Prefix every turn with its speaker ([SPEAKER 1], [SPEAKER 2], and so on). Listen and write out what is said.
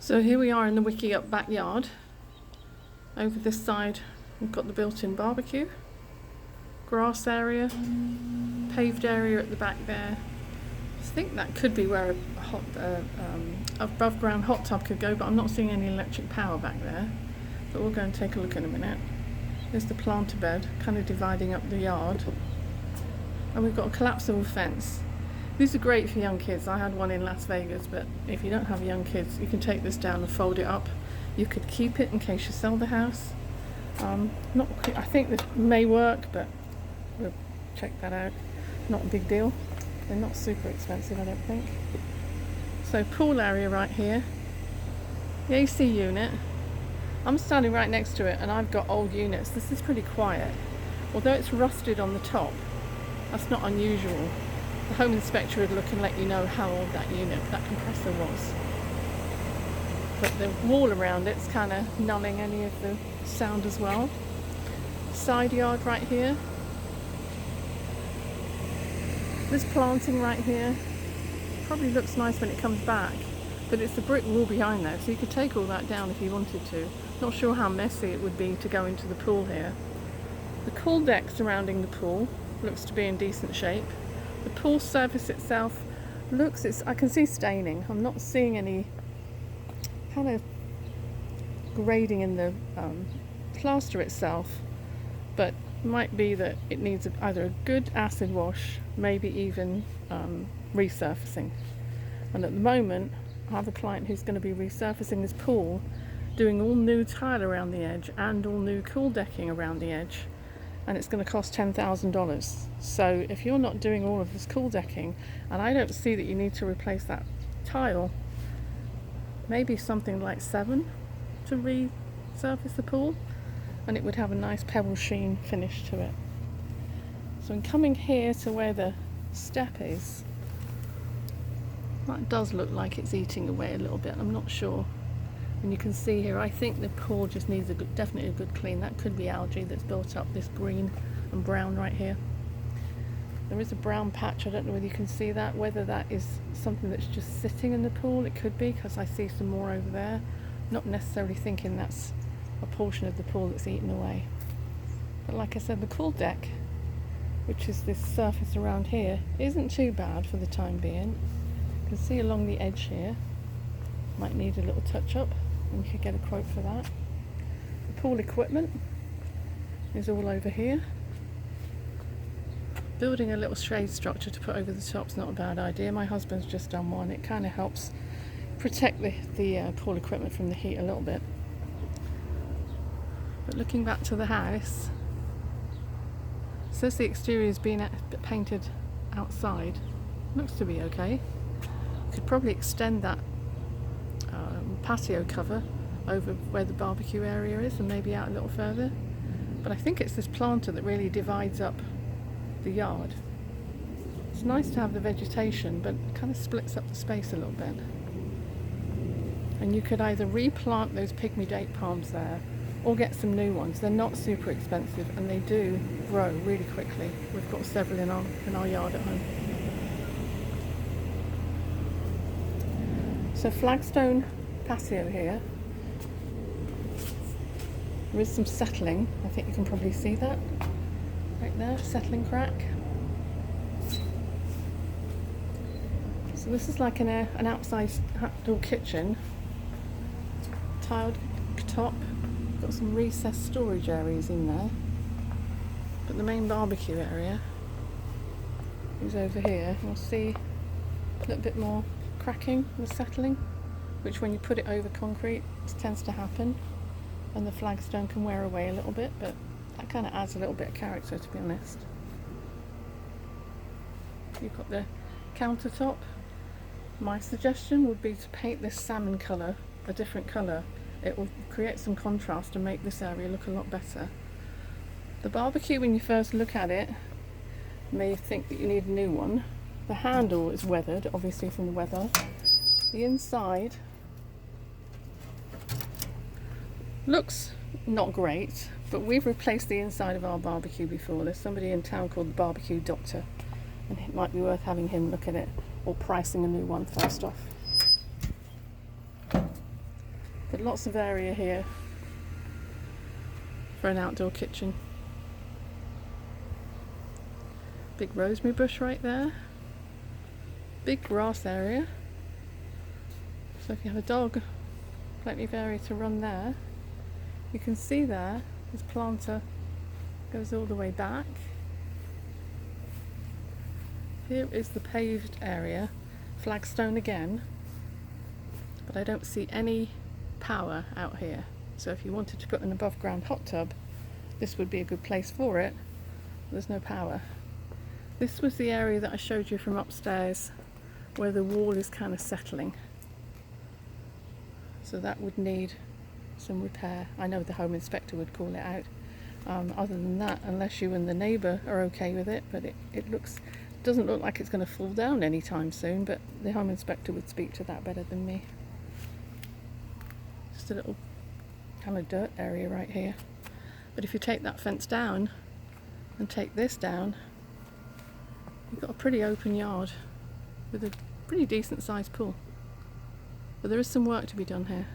[SPEAKER 1] So here we are in the Wikieup backyard. Over this side we've got the built-in barbecue, grass area, paved area at the back there. I think that could be where a above ground hot tub could go, but I'm not seeing any electric power back there. But we'll go and take a look in a minute. There's the planter bed, kind of dividing up the yard. And we've got a collapsible fence. These are great for young kids. I had one in Las Vegas, but if you don't have young kids, you can take this down and fold it up. You could keep it in case you sell the house. I think this may work, but we'll check that out. Not a big deal. They're not super expensive, I don't think. So pool area right here. The AC unit. I'm standing right next to it and I've got old units. This is pretty quiet. Although it's rusted on the top, that's not unusual. The home inspector would look and let you know how old that compressor was. But the wall around it's kind of nulling any of the sound as well. Side yard right here. This planting right here probably looks nice when it comes back, but it's the brick wall behind there, so you could take all that down if you wanted to. Not sure how messy it would be to go into the pool here. The cool deck surrounding the pool looks to be in decent shape. The pool surface itself I can see staining. I'm not seeing any kind of grading in the plaster itself, but it might be that it needs either a good acid wash, maybe even resurfacing. And at the moment I have a client who's going to be resurfacing his pool, doing all new tile around the edge and all new cool decking around the edge, and it's going to cost $10,000. So if you're not doing all of this cool decking, and I don't see that you need to replace that tile, maybe something like $7,000 to resurface the pool, and it would have a nice pebble sheen finish to it. So in coming here to where the step is, that does look like it's eating away a little bit. I'm not sure. And you can see here, I think the pool just needs definitely a good clean. That could be algae that's built up this green and brown right here. There is a brown patch. I don't know whether you can see that, whether that is something that's just sitting in the pool. It could be, because I see some more over there. Not necessarily thinking that's a portion of the pool that's eaten away. But like I said, the cool deck, which is this surface around here, isn't too bad for the time being. You can see along the edge here, might need a little touch up, and you could get a quote for that. The pool equipment is all over here. Building a little shade structure to put over the top's not a bad idea. My husband's just done one. It kind of helps protect the pool equipment from the heat a little bit. But looking back to the house, it says the exterior has been painted outside. Looks to be okay. Could probably extend that patio cover over where the barbecue area is and maybe out a little further. But I think it's this planter that really divides up the yard. It's nice to have the vegetation, but it kind of splits up the space a little bit. And you could either replant those pygmy date palms there or get some new ones. They're not super expensive and they do grow really quickly. We've got several in our yard at home. So flagstone patio here. There is some settling. I think you can probably see that right there, settling crack. So this is like an outside outdoor kitchen, tiled top. Got some recessed storage areas in there, but the main barbecue area is over here. You'll see a little bit more cracking and settling, which when you put it over concrete, it tends to happen, and the flagstone can wear away a little bit, but that kind of adds a little bit of character, to be honest. You've got the countertop. My suggestion would be to paint this salmon colour a different colour. It will create some contrast and make this area look a lot better. The barbecue, when you first look at it, may think that you need a new one. The handle is weathered, obviously from the weather. The inside looks not great, but we've replaced the inside of our barbecue before. There's somebody in town called the Barbecue Doctor, and it might be worth having him look at it, or pricing a new one first off. But lots of area here for an outdoor kitchen. Big rosemary bush right there. Big grass area. So if you have a dog, plenty of area to run there. You can see there, this planter goes all the way back. Here is the paved area, flagstone again, but I don't see any power out here. So if you wanted to put an above ground hot tub, this would be a good place for it. There's no power. This was the area that I showed you from upstairs where the wall is kind of settling. So that would need some repair. I know the home inspector would call it out. Other than that, unless you and the neighbour are okay with it, but it doesn't look like it's going to fall down anytime soon, but the home inspector would speak to that better than me. Just a little kind of dirt area right here. But if you take that fence down and take this down, you've got a pretty open yard with a pretty decent sized pool. But there is some work to be done here.